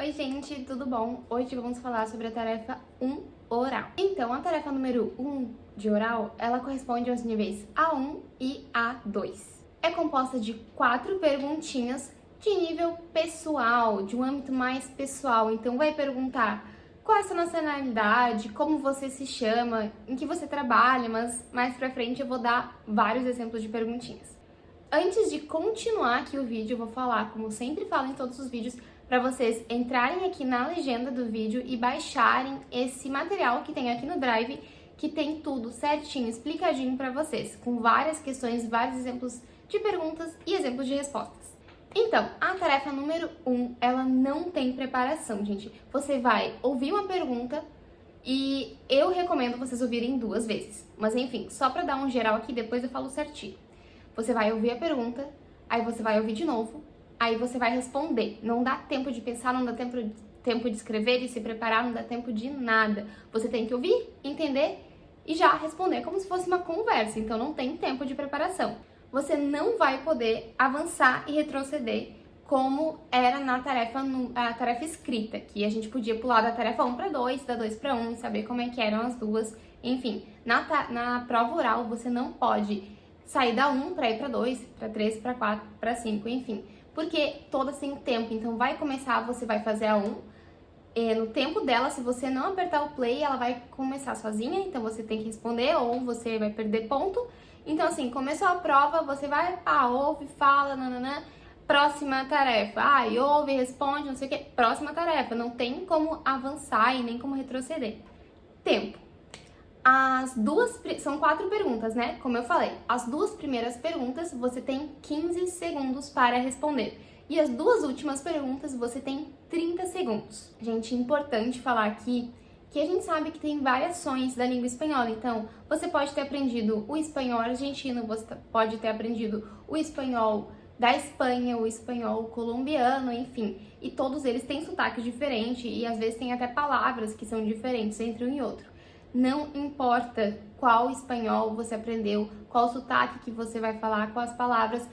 Oi gente, tudo bom? Hoje vamos falar sobre a tarefa 1, oral. Então, a tarefa número 1 de oral, ela corresponde aos níveis A1 e A2. É composta de 4 perguntinhas de nível pessoal, de um âmbito mais pessoal. Então, vai perguntar qual é a sua nacionalidade, como você se chama, em que você trabalha, mas mais pra frente eu vou dar vários exemplos de perguntinhas. Antes de continuar aqui o vídeo, eu vou falar, como sempre falo em todos os vídeos, para vocês entrarem aqui na legenda do vídeo e baixarem esse material que tem aqui no Drive, que tem tudo certinho, explicadinho para vocês, com várias questões, vários exemplos de perguntas e exemplos de respostas. Então, a tarefa número 1, ela não tem preparação, gente. Você vai ouvir uma pergunta e eu recomendo vocês ouvirem 2 vezes. Mas enfim, só para dar um geral aqui, depois eu falo certinho. Você vai ouvir a pergunta, aí você vai ouvir de novo, aí você vai responder. Não dá tempo de pensar, não dá tempo de escrever, de se preparar, não dá tempo de nada. Você tem que ouvir, entender e já responder como se fosse uma conversa, então não tem tempo de preparação. Você não vai poder avançar e retroceder como era na tarefa escrita, que a gente podia pular da tarefa 1 para 2, da 2 para 1 e saber como é que eram as duas. Enfim, na prova oral você não pode sair da 1 para ir para 2, para 3, para 4, para 5, enfim. Porque todas têm tempo, então vai começar, você vai fazer a 1, no tempo dela, se você não apertar o play, ela vai começar sozinha, então você tem que responder ou você vai perder ponto. Então assim, começou a prova, você vai, ouve, fala, nananã, próxima tarefa. Ouve, responde, não sei o que, próxima tarefa. Não tem como avançar e nem como retroceder. Tempo. São 4 perguntas, né? Como eu falei, as 2 primeiras perguntas você tem 15 segundos para responder. E as 2 últimas perguntas você tem 30 segundos. Gente, importante falar aqui que a gente sabe que tem variações da língua espanhola. Então, você pode ter aprendido o espanhol argentino, você pode ter aprendido o espanhol da Espanha, o espanhol colombiano, enfim. E todos eles têm sotaque diferente e às vezes tem até palavras que são diferentes entre um e outro. Não importa qual espanhol você aprendeu, qual sotaque que você vai falar, quais palavras,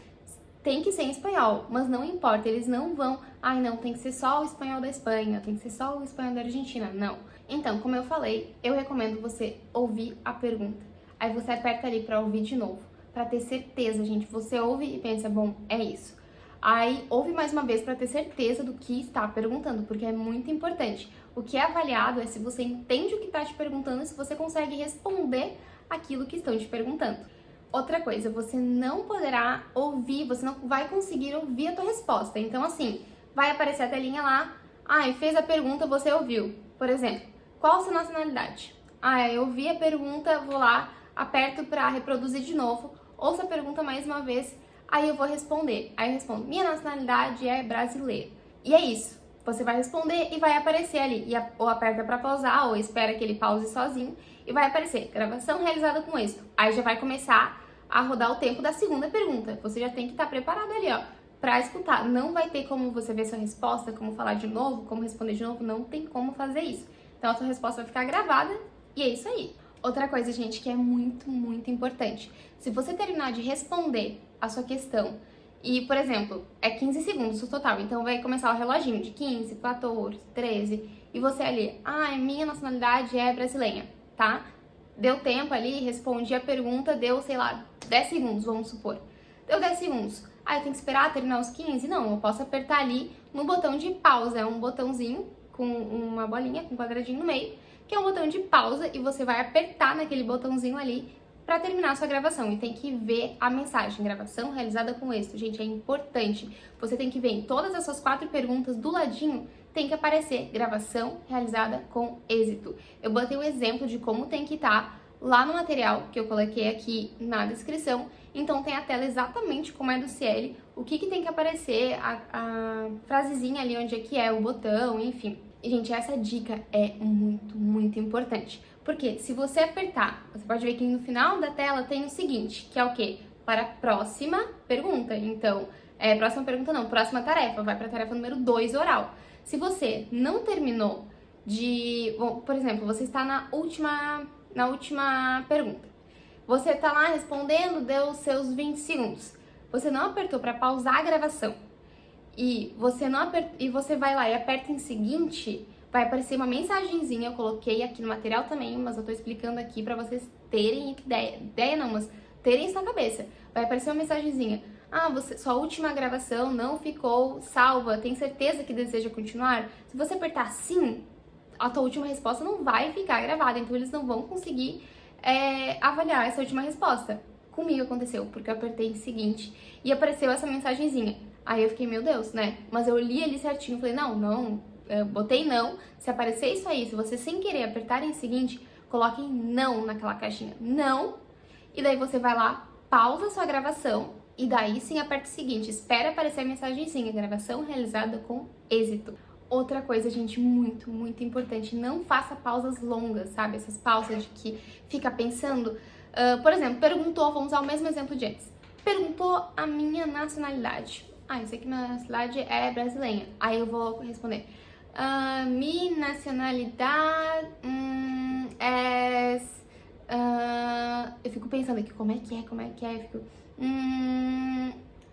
tem que ser em espanhol, mas não importa, eles não vão, não, tem que ser só o espanhol da Espanha, tem que ser só o espanhol da Argentina, não. Então, como eu falei, eu recomendo você ouvir a pergunta, aí você aperta ali para ouvir de novo, para ter certeza, gente, você ouve e pensa, bom, é isso. Aí, ouve mais uma vez para ter certeza do que está perguntando, porque é muito importante. O que é avaliado é se você entende o que está te perguntando e se você consegue responder aquilo que estão te perguntando. Outra coisa, você não poderá ouvir, você não vai conseguir ouvir a tua resposta. Então, assim, vai aparecer a telinha lá, fez a pergunta, você ouviu. Por exemplo, qual a sua nacionalidade? Eu ouvi a pergunta, vou lá, aperto para reproduzir de novo, ouço a pergunta mais uma vez, aí eu vou responder. Aí eu respondo, minha nacionalidade é brasileira. E é isso. Você vai responder e vai aparecer ali. Ou aperta para pausar, ou espera que ele pause sozinho. E vai aparecer, gravação realizada com êxito. Aí já vai começar a rodar o tempo da segunda pergunta. Você já tem que estar preparado ali, para escutar. Não vai ter como você ver sua resposta, como falar de novo, como responder de novo. Não tem como fazer isso. Então a sua resposta vai ficar gravada e é isso aí. Outra coisa, gente, que é muito, muito importante. Se você terminar de responder a sua questão e, por exemplo, é 15 segundos o total, então vai começar o reloginho de 15, 14, 13, e você ali, minha nacionalidade é brasileira, tá? Deu tempo ali, respondi a pergunta, deu, sei lá, 10 segundos, vamos supor. Deu 10 segundos. Eu tenho que esperar terminar os 15? Não, eu posso apertar ali no botão de pausa, é um botãozinho com uma bolinha, com um quadradinho no meio, que é um botão de pausa, e você vai apertar naquele botãozinho ali para terminar a sua gravação, e tem que ver a mensagem, gravação realizada com êxito. Gente, é importante. Você tem que ver em todas as suas 4 perguntas do ladinho, tem que aparecer gravação realizada com êxito. Eu botei um exemplo de como tem que estar lá no material que eu coloquei aqui na descrição, então tem a tela exatamente como é do CL, o que tem que aparecer, a frasezinha ali onde é que é o botão, enfim. E, gente, essa dica é muito, muito importante. Porque se você apertar, você pode ver que no final da tela tem o seguinte, que é o quê? Para a próxima pergunta. Então, próxima pergunta não, próxima tarefa, vai para a tarefa número 2, oral. Se você não terminou por exemplo, você está na última pergunta. Você está lá respondendo, deu os seus 20 segundos. Você não apertou para pausar a gravação e você não e você vai lá e aperta em seguinte, vai aparecer uma mensagenzinha, eu coloquei aqui no material também, mas eu tô explicando aqui pra vocês terem ideia não, mas terem isso na cabeça. Vai aparecer uma mensagenzinha: ah, sua última gravação não ficou salva, tem certeza que deseja continuar? Se você apertar sim, a tua última resposta não vai ficar gravada, então eles não vão conseguir avaliar essa última resposta. Comigo aconteceu, porque eu apertei em seguinte e apareceu essa mensagenzinha. Aí eu fiquei, meu Deus, né? Mas eu li ali certinho, falei, não, eu botei não. Se aparecer isso aí, se você sem querer apertar em seguinte, coloque não naquela caixinha, não. E daí você vai lá, pausa sua gravação e daí sim aperta o seguinte, espera aparecer a mensagenzinha, gravação realizada com êxito. Outra coisa, gente, muito, muito importante, não faça pausas longas, sabe? Essas pausas de que fica pensando. Por exemplo, perguntou, vamos usar o mesmo exemplo de antes. Perguntou a minha nacionalidade. Ah, eu sei que minha nacionalidade é brasileira. Aí eu vou responder. Minha nacionalidade é... eu fico pensando aqui, como é que é? Eu fico...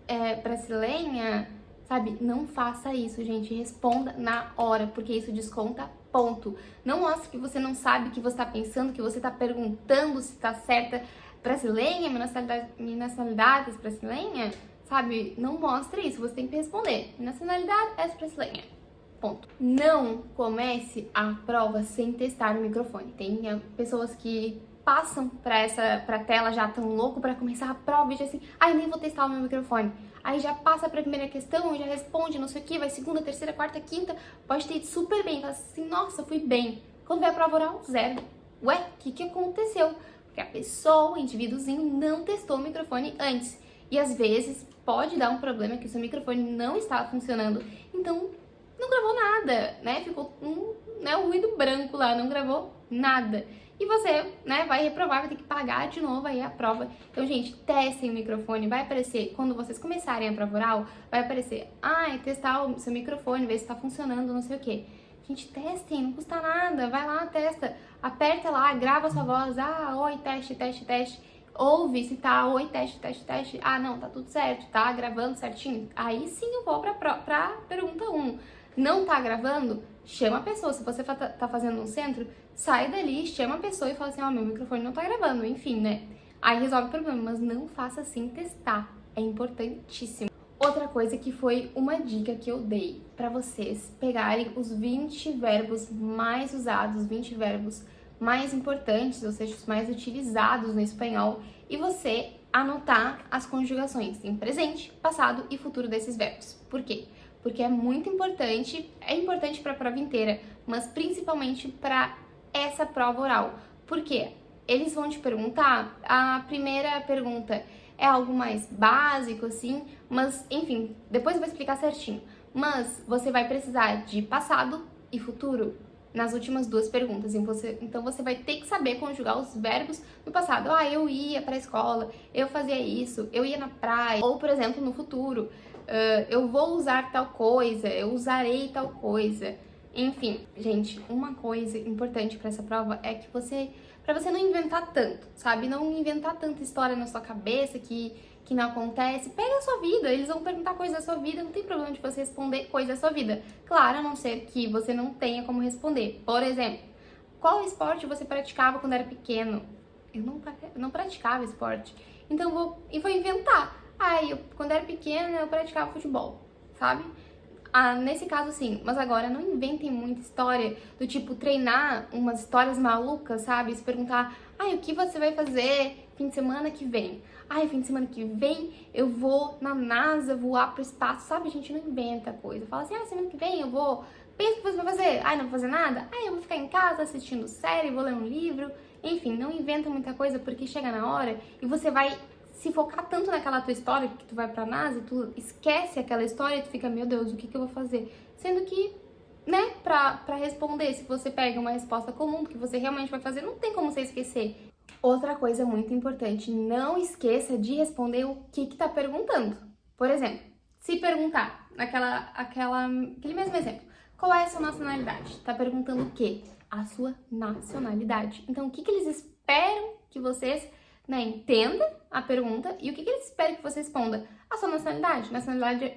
é brasileira? Sabe? Não faça isso, gente. Responda na hora, porque isso desconta ponto. Não mostre que você não sabe o que você tá pensando, que você tá perguntando se tá certa. Brasileira? Minha nacionalidade é brasileira? Sabe? Não mostre isso, você tem que responder. Minha nacionalidade é brasileira. Ponto. Não comece a prova sem testar o microfone. Tem pessoas que passam pra tela já tão louco pra começar a prova e já assim, ai, nem vou testar o meu microfone. Aí já passa pra primeira questão, já responde, não sei o que, vai segunda, terceira, quarta, quinta, pode ter ido super bem, fala assim, nossa, fui bem. Quando vai a prova oral, zero. Ué, o que aconteceu? Porque a pessoa, o indivíduozinho, não testou o microfone antes. E às vezes pode dar um problema que o seu microfone não estava funcionando, então não gravou nada, né? Ficou um ruído branco lá, não gravou nada. E você, né, vai reprovar, vai ter que pagar de novo aí a prova. Então, gente, testem o microfone. Vai aparecer, quando vocês começarem a prova oral, vai aparecer, testar o seu microfone, ver se tá funcionando, não sei o quê. Gente, testem, não custa nada. Vai lá, testa. Aperta lá, grava sua voz. Oi, teste. Ouve se tá, oi, teste. Não, tá tudo certo, tá gravando certinho. Aí sim eu vou pra pergunta 1. Não tá gravando? Chama a pessoa. Se você tá fazendo um centro, sai dali, chama a pessoa e fala assim, meu microfone não tá gravando, enfim, né? Aí resolve o problema, mas não faça sem testar. É importantíssimo. Outra coisa que foi uma dica que eu dei pra vocês pegarem os 20 verbos mais usados, 20 verbos mais importantes, ou seja, os mais utilizados no espanhol, e você anotar as conjugações em presente, passado e futuro desses verbos. Por quê? Porque é muito importante, para a prova inteira, mas principalmente para essa prova oral. Por quê? Eles vão te perguntar, a primeira pergunta é algo mais básico, assim, mas, enfim, depois eu vou explicar certinho. Mas você vai precisar de passado e futuro nas últimas duas perguntas. Então você vai ter que saber conjugar os verbos no passado. Eu ia para a escola, eu fazia isso, eu ia na praia. Ou, por exemplo, no futuro, eu vou usar tal coisa, eu usarei tal coisa. Enfim, gente, uma coisa importante para essa prova é que para você não inventar tanto, sabe? Não inventar tanta história na sua cabeça que não acontece. Pega a sua vida, eles vão perguntar coisa da sua vida, não tem problema de você responder coisa da sua vida. Claro, a não ser que você não tenha como responder. Por exemplo, qual esporte você praticava quando era pequeno? Eu não praticava esporte. Então vou inventar. Quando era pequena, eu praticava futebol, sabe? Nesse caso sim, mas agora não inventem muita história do tipo treinar umas histórias malucas, sabe? Se perguntar, o que você vai fazer fim de semana que vem? Fim de semana que vem eu vou na NASA voar pro espaço, sabe? A gente não inventa coisa. Fala assim, semana que vem eu vou... Pensa o que você vai fazer. Não vou fazer nada? Eu vou ficar em casa assistindo série, vou ler um livro. Enfim, não inventa muita coisa porque chega na hora e você vai se focar tanto naquela tua história que tu vai pra NASA e tu esquece aquela história e tu fica, meu Deus, o que eu vou fazer? Sendo que, né, pra responder, se você pega uma resposta comum que você realmente vai fazer, não tem como você esquecer. Outra coisa muito importante, não esqueça de responder o que tá perguntando. Por exemplo, se perguntar, aquele mesmo exemplo, qual é a sua nacionalidade? Tá perguntando o quê? A sua nacionalidade. Então, o que eles esperam que vocês né, entenda a pergunta e o que eles esperam que você responda. A sua nacionalidade.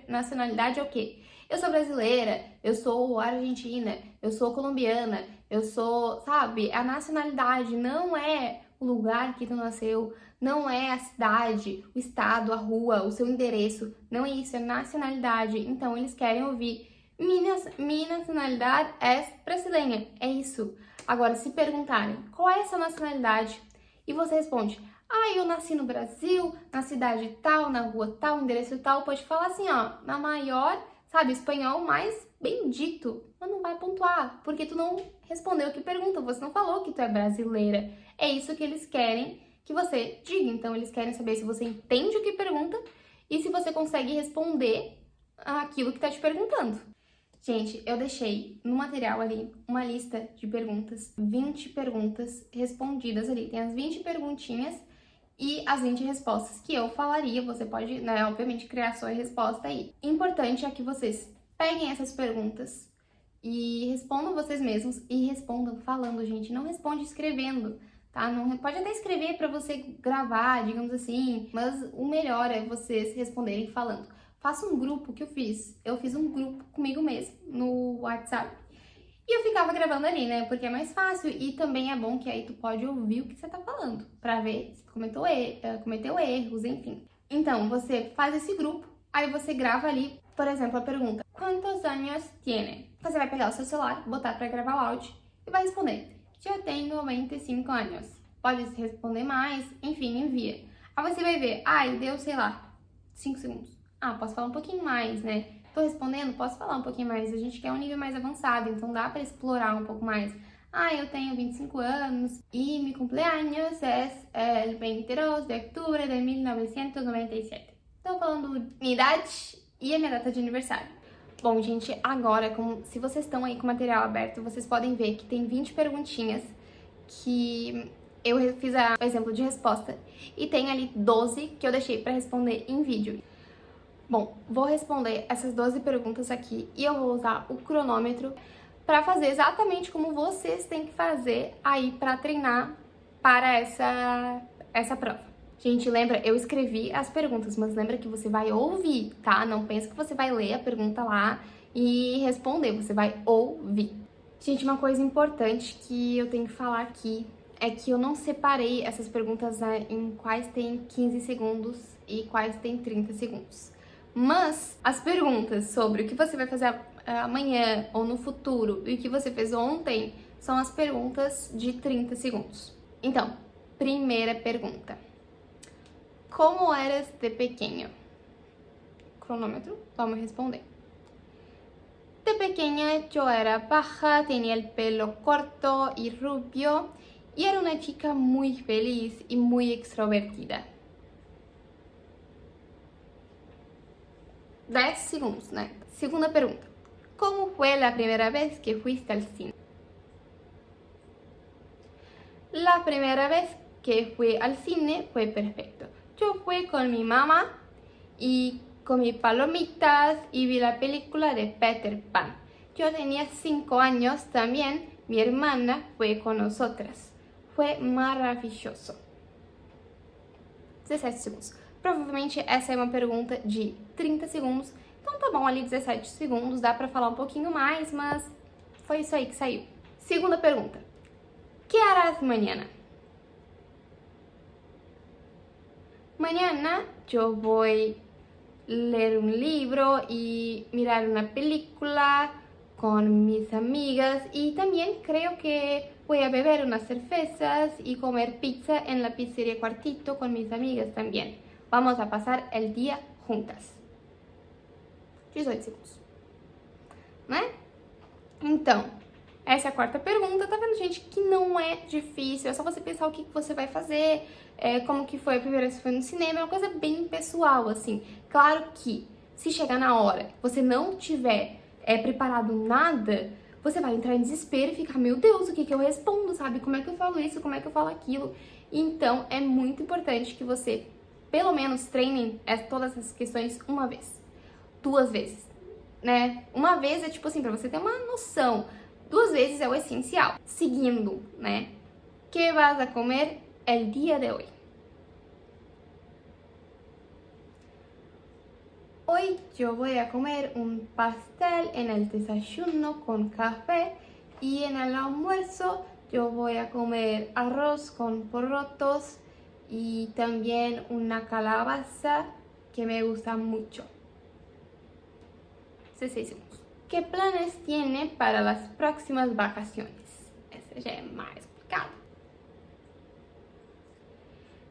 Nacionalidade é o quê? Eu sou brasileira, eu sou argentina, eu sou colombiana, eu sou, sabe? A nacionalidade não é o lugar que tu nasceu, não é a cidade, o estado, a rua, o seu endereço. Não é isso, é nacionalidade. Então, eles querem ouvir minha nacionalidade é brasileira. É isso. Agora, se perguntarem qual é essa nacionalidade e você responde, eu nasci no Brasil, na cidade tal, na rua tal, endereço tal, pode falar assim, ó, na maior, sabe, espanhol mais bendito, mas não vai pontuar, porque tu não respondeu o que pergunta, você não falou que tu é brasileira. É isso que eles querem que você diga. Então, eles querem saber se você entende o que pergunta e se você consegue responder aquilo que tá te perguntando. Gente, eu deixei no material ali uma lista de perguntas, 20 perguntas respondidas ali. Tem as 20 perguntinhas e as 20 respostas que eu falaria. Você pode, né, obviamente, criar sua resposta aí. Importante é que vocês peguem essas perguntas e respondam vocês mesmos e respondam falando, gente. Não responde escrevendo, tá? Não, pode até escrever para você gravar, digamos assim, mas o melhor é vocês responderem falando. Faça um grupo que eu fiz. Eu fiz um grupo comigo mesmo no WhatsApp. E eu ficava gravando ali, né? Porque é mais fácil e também é bom que aí tu pode ouvir o que você tá falando, pra ver se tu cometeu erros, enfim. Então, você faz esse grupo, aí você grava ali, por exemplo, a pergunta: quantos anos tiene? Você vai pegar o seu celular, botar pra gravar o áudio e vai responder: eu tenho 25 anos. Pode responder mais, enfim, envia. Aí você vai ver, deu, sei lá, 5 segundos. Posso falar um pouquinho mais, né? Tô respondendo, posso falar um pouquinho mais. A gente quer um nível mais avançado, então dá pra explorar um pouco mais. Eu tenho 25 anos e mi cumpleaños es el 22 de octubre de 1997. Tô falando minha idade e a minha data de aniversário. Bom, gente, agora, se vocês estão aí com o material aberto, vocês podem ver que tem 20 perguntinhas que eu fiz o exemplo de resposta e tem ali 12 que eu deixei pra responder em vídeo. Bom, vou responder essas 12 perguntas aqui e eu vou usar o cronômetro para fazer exatamente como vocês têm que fazer aí para treinar para essa prova. Gente, lembra, eu escrevi as perguntas, mas lembra que você vai ouvir, tá? Não pensa que você vai ler a pergunta lá e responder, você vai ouvir. Gente, uma coisa importante que eu tenho que falar aqui é que eu não separei essas perguntas em quais tem 15 segundos e quais tem 30 segundos. Mas as perguntas sobre o que você vai fazer amanhã ou no futuro e o que você fez ontem são as perguntas de 30 segundos. Então, primeira pergunta. Como eras de pequeño? Cronômetro, vamos responder. De pequeña yo era baja, tenía el pelo corto y rubio y era una chica muy feliz y muy extrovertida. 10 segundos, né? Segunda pergunta. Como fue la primera vez que fuiste al cine? La primera vez que fui al cine fue perfecto. Yo fui con mi mamá y comí palomitas y vi la película de Peter Pan. Yo tenía 5 años también. Mi hermana fue con nosotras. Fue maravilloso. 17 segundos. Provavelmente essa é uma pergunta de 30 segundos, então tá bom ali 17 segundos, dá pra falar um pouquinho mais, mas foi isso aí que saiu. Segunda pergunta. ¿Qué harás mañana? Mañana yo voy a leer un libro y mirar una película con mis amigas y también creo que voy a beber unas cervezas y comer pizza en la pizzería Cuartito con mis amigas también. Vamos a passar el dia juntas. 18 segundos. Né? Então, essa é a quarta pergunta. Tá vendo, gente, que não é difícil. É só você pensar o que você vai fazer, como que foi a primeira vez que foi no cinema. É uma coisa bem pessoal, assim. Claro que, se chegar na hora, você não tiver preparado nada, você vai entrar em desespero e ficar, meu Deus, o que eu respondo, sabe? Como é que eu falo isso? Como é que eu falo aquilo? Então, é muito importante que você pelo menos treinem todas essas questões uma vez, 2 vezes, né? Uma vez é tipo assim, pra você ter uma noção. 2 vezes é o essencial. Seguindo, né? ¿Qué vas a comer el día de hoy? Hoy yo voy a comer un pastel en el desayuno con café y en el almuerzo yo voy a comer arroz con porotos y también una calabaza que me gusta mucho. 16 segundos. ¿Qué planes tiene para las próximas vacaciones? Ese ya es más explicado.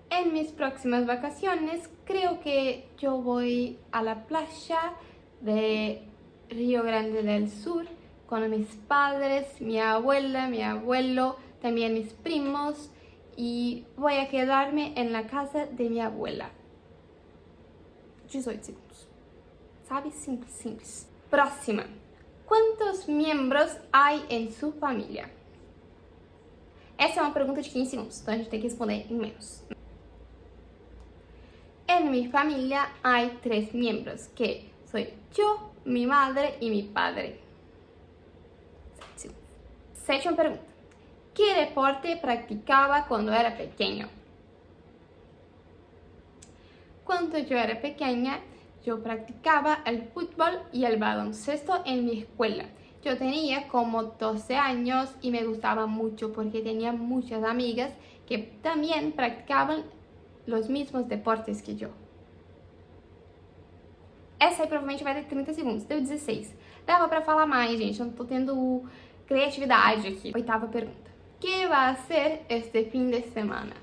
En mis próximas vacaciones creo que yo voy a la playa de Río Grande del Sur con mis padres, mi abuela, mi abuelo, también mis primos y voy a quedarme en la casa de mi abuela. 18 segundos. ¿Sabes? Simples, simples. Próxima. ¿Cuántos miembros hay en su familia? Essa é uma pergunta de 15 segundos, então a gente tem que responder em menos. En mi familia hay 3 miembros, que soy yo, mi madre y mi padre. Sétima pergunta. ¿Qué deporte practicaba cuando era pequeño? Cuando yo era pequeña, yo practicaba el fútbol y el baloncesto en mi escuela. Yo tenía como 12 años y me gustaba mucho porque tenía muchas amigas que también practicaban los mismos deportes que yo. Essa aí provavelmente vai ter 30 segundos, deu 16. Dava pra falar mais, gente, eu não tô tendo criatividade aqui. Oitava pergunta. ¿Qué va a hacer este fin de semana?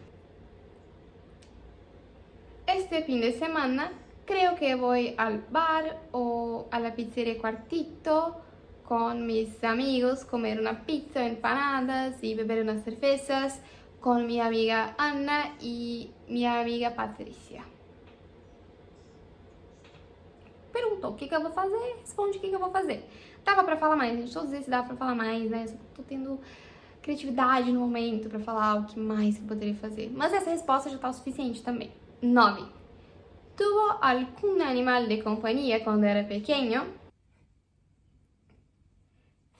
Este fin de semana creo que voy al bar o a la pizzería Cuartito con mis amigos, comer una pizza, empanadas y beber unas cervezas con mi amiga Ana y mi amiga Patricia. Perguntou o que eu vou fazer, responde o que eu vou fazer. Dava pra falar mais, gente, todos esses dava pra falar mais, né? Só tô tendo criatividade no momento pra falar o que mais eu poderia fazer. Mas essa resposta já tá o suficiente também. 9. ¿Tuvo algún animal de compañía cuando era pequeño?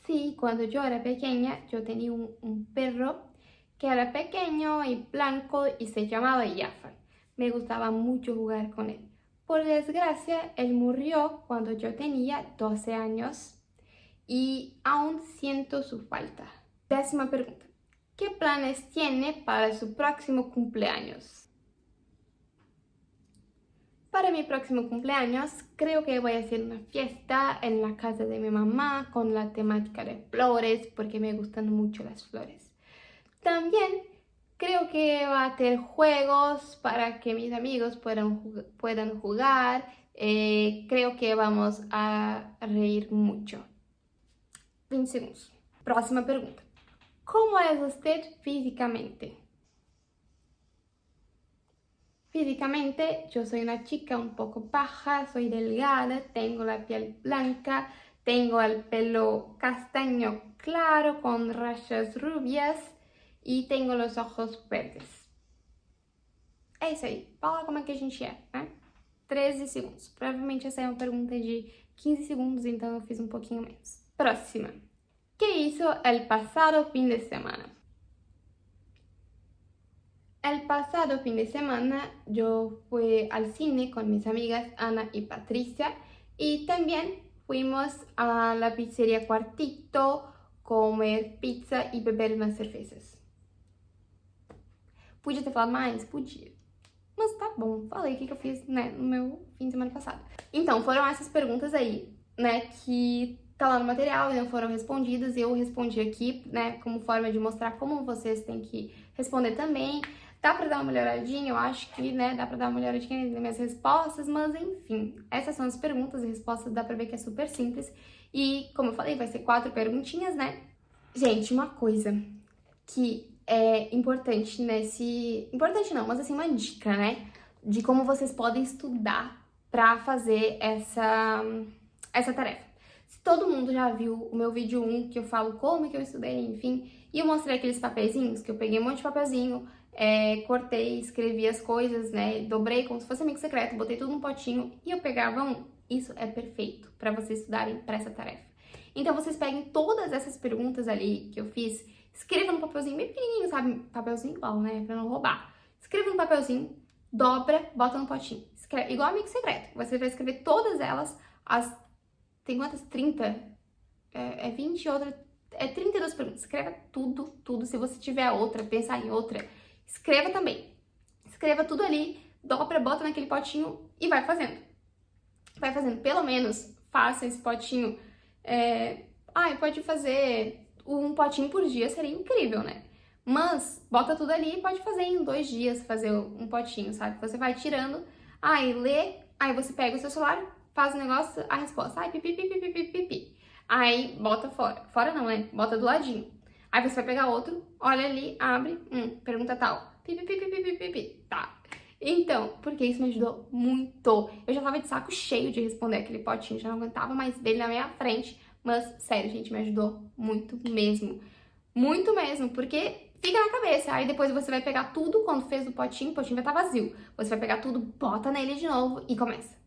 Sí, cuando yo era pequeña, yo tenía un perro que era pequeño y blanco y se llamaba Jafar. Me gustaba mucho jugar con él. Por desgracia, él murió cuando yo tenía 12 años y aún siento su falta. 10ª pregunta. ¿Qué planes tiene para su próximo cumpleaños? Para mi próximo cumpleaños, creo que voy a hacer una fiesta en la casa de mi mamá con la temática de flores, porque me gustan mucho las flores. También creo que va a tener juegos para que mis amigos puedan jugar. Creo que vamos a reír mucho. 20 segundos. Próxima pregunta. ¿Cómo es usted físicamente? Físicamente, yo soy una chica un poco baja, soy delgada, tengo la piel blanca, tengo el pelo castaño claro con rayas rubias e tenho os olhos verdes. É isso aí. Fala como é que a gente é, né? 13 segundos. Provavelmente essa é uma pergunta de 15 segundos, então eu fiz um pouquinho menos. Próxima. ¿Qué hizo el pasado fin de semana? El pasado fin de semana yo fui al cine con mis amigas Ana y Patricia y también fuimos a la pizzería Cuartito, comer pizza e beber umas cervejas. Podia ter falado mais? Podia. Mas tá bom, falei o que eu fiz, né, no meu fim de semana passado. Então, foram essas perguntas aí, né, que tá lá no material e não foram respondidas. Eu respondi aqui, né, como forma de mostrar como vocês têm que responder também. Dá pra dar uma melhoradinha, eu acho que, né, dá pra dar uma melhoradinha nas minhas respostas, mas enfim, essas são as perguntas e respostas, dá pra ver que é super simples. E, como eu falei, vai ser 4 perguntinhas, né? Gente, uma coisa que é importante nesse... Importante não, mas assim, uma dica, né? De como vocês podem estudar pra fazer essa tarefa. Se todo mundo já viu o meu vídeo 1, que eu falo como que eu estudei, enfim, e eu mostrei aqueles papeizinhos, que eu peguei um monte de papelzinho, cortei, escrevi as coisas, né, dobrei como se fosse amigo secreto, botei tudo num potinho e eu pegava um. Isso é perfeito pra vocês estudarem pra essa tarefa. Então vocês peguem todas essas perguntas ali que eu fiz, escreva num papelzinho bem pequenininho, sabe, papelzinho igual, né, pra não roubar. Escreva num papelzinho, dobra, bota no potinho. escreve, igual amigo secreto. Você vai escrever todas elas, tem quantas? 30? É 20 e outra, 32 perguntas. Escreva tudo. Se você tiver outra, pensar em outra, escreva também. Escreva tudo ali, dobra, bota naquele potinho e vai fazendo. Vai fazendo, pelo menos, faça esse potinho. Pode fazer um potinho por dia, seria incrível, né? Mas, bota tudo ali e pode fazer em 2 dias, fazer um potinho, sabe? Você vai tirando, lê, aí você pega o seu celular, faz o negócio, a resposta, pipi. Aí, bota fora. Fora não, né? Bota do ladinho. Aí você vai pegar outro, olha ali, abre, pergunta tal, pipi. Tá. Então, porque isso me ajudou muito. Eu já tava de saco cheio de responder aquele potinho, já não aguentava mais dele na minha frente. Mas, sério, gente, me ajudou muito mesmo. Muito mesmo, porque fica na cabeça. Aí depois você vai pegar tudo, quando fez o potinho vai estar vazio. Você vai pegar tudo, bota nele de novo e começa.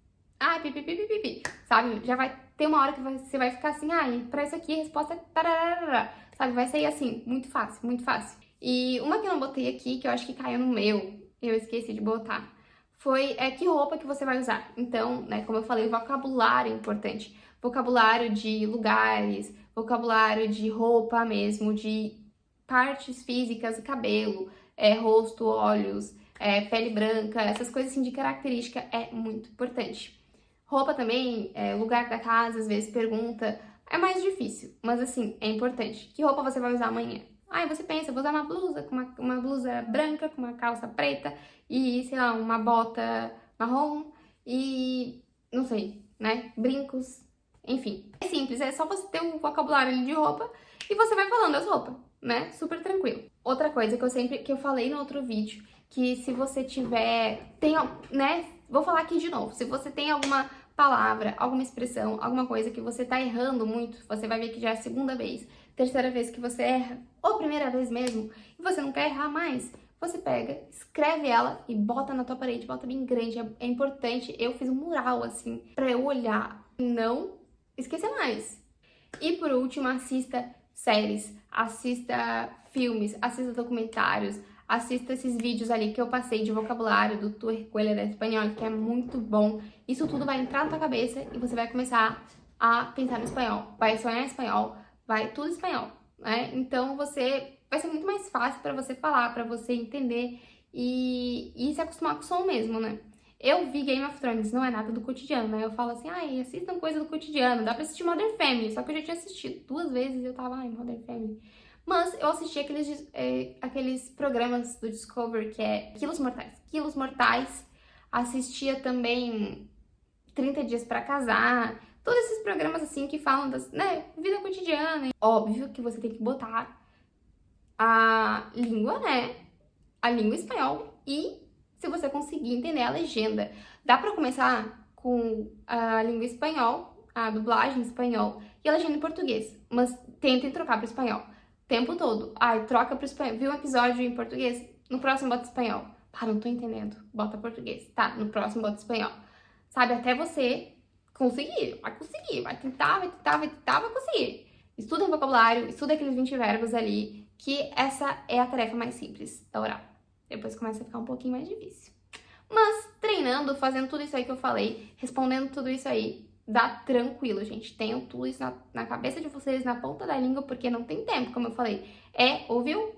Pipi. Sabe? Já vai ter uma hora que você vai ficar assim, pra isso aqui a resposta é tararara. Sabe? Vai sair assim, muito fácil, muito fácil. E uma que eu não botei aqui, que eu acho que caiu no meu, eu esqueci de botar, foi que roupa que você vai usar. Então, né, como eu falei, o vocabulário é importante. Vocabulário de lugares, vocabulário de roupa mesmo, de partes físicas, cabelo, rosto, olhos, pele branca, essas coisas assim de característica é muito importante. Roupa também, lugar da casa, às vezes pergunta, é mais difícil, mas assim, é importante. Que roupa você vai usar amanhã? Aí você pensa, vou usar uma blusa, com uma blusa branca, com uma calça preta e, sei lá, uma bota marrom e, não sei, né, brincos, enfim. É simples, é só você ter um vocabulário ali de roupa e você vai falando as roupas, né, super tranquilo. Outra coisa que eu falei no outro vídeo, que se você vou falar aqui de novo, se você tem alguma palavra, alguma expressão, alguma coisa que você tá errando muito, você vai ver que já é a segunda vez, terceira vez que você erra, ou primeira vez mesmo, e você não quer errar mais, você pega, escreve ela e bota na tua parede, bota bem grande, é importante. Eu fiz um mural assim, pra eu olhar e não esquecer mais. E por último, assista séries, assista filmes, assista documentários, assista esses vídeos ali que eu passei de vocabulário do Tu Escuela de Espanhol, que é muito bom. Isso tudo vai entrar na tua cabeça e você vai começar a pensar no espanhol, vai sonhar em espanhol, vai tudo espanhol, né? Então vai ser muito mais fácil para você falar, para você entender e se acostumar com o som mesmo, né? Eu vi Game of Thrones, não é nada do cotidiano, né? Eu falo assim, assistam coisa do cotidiano, dá pra assistir Modern Family, só que eu já tinha assistido 2 vezes e eu tava, Modern Family. Mas eu assisti aqueles programas do Discovery, que é Quilos Mortais. Assistia também 30 Dias pra Casar, todos esses programas assim que falam das, vida cotidiana. Óbvio que você tem que botar a língua, né? A língua espanhol e se você conseguir entender a legenda. Dá pra começar com a língua espanhol, a dublagem em espanhol e a legenda em português, mas tentem trocar pro espanhol. O tempo todo. Troca pro espanhol. Viu um episódio em português? No próximo bota espanhol. Não tô entendendo. Bota português. Tá, no próximo bota espanhol. Sabe, até você conseguir. Vai conseguir. Vai tentar, vai conseguir. Estuda em vocabulário, estuda aqueles 20 verbos ali, que essa é a tarefa mais simples da oral. Depois começa a ficar um pouquinho mais difícil. Mas treinando, fazendo tudo isso aí que eu falei, respondendo tudo isso aí, dá tranquilo, gente. Tenham tudo isso na cabeça de vocês, na ponta da língua, porque não tem tempo, como eu falei. Ouviu?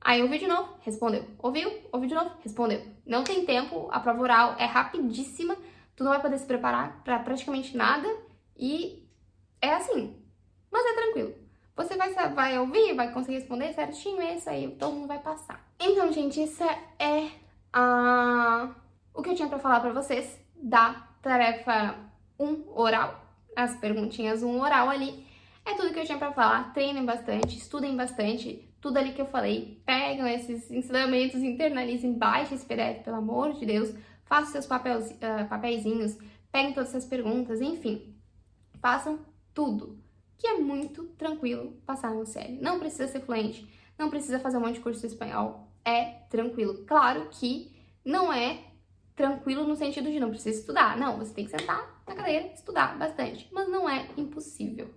Aí ouviu de novo, respondeu. Ouviu de novo, respondeu. Não tem tempo, a prova oral é rapidíssima, tu não vai poder se preparar pra praticamente nada e é assim. Mas é tranquilo. Você vai ouvir, vai conseguir responder certinho, é isso aí, todo mundo vai passar. Então, gente, isso é o que eu tinha pra falar pra vocês da tarefa 1 oral, as perguntinhas 1 oral ali. É tudo que eu tinha pra falar. Treinem bastante, estudem bastante, tudo ali que eu falei. Pegam esses ensinamentos, internalizem, baixem esse PDF, pelo amor de Deus. Façam seus papeizinhos, peguem todas essas perguntas, enfim. Façam tudo, que é muito tranquilo passar no CL. Não precisa ser fluente, não precisa fazer um monte de curso de espanhol, é tranquilo. Claro que não é tranquilo no sentido de não precisa estudar. Não, você tem que sentar na cadeira, estudar bastante, mas não é impossível.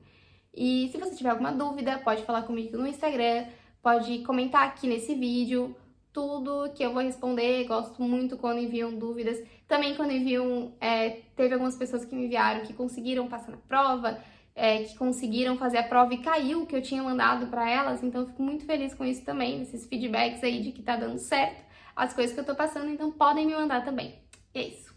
E se você tiver alguma dúvida, pode falar comigo no Instagram, pode comentar aqui nesse vídeo, tudo que eu vou responder. Gosto muito quando enviam dúvidas. Também quando enviam, teve algumas pessoas que me enviaram que conseguiram passar na prova, que conseguiram fazer a prova e caiu o que eu tinha mandado para elas, então eu fico muito feliz com isso também, esses feedbacks aí de que tá dando certo as coisas que eu tô passando, então podem me mandar também. E é isso.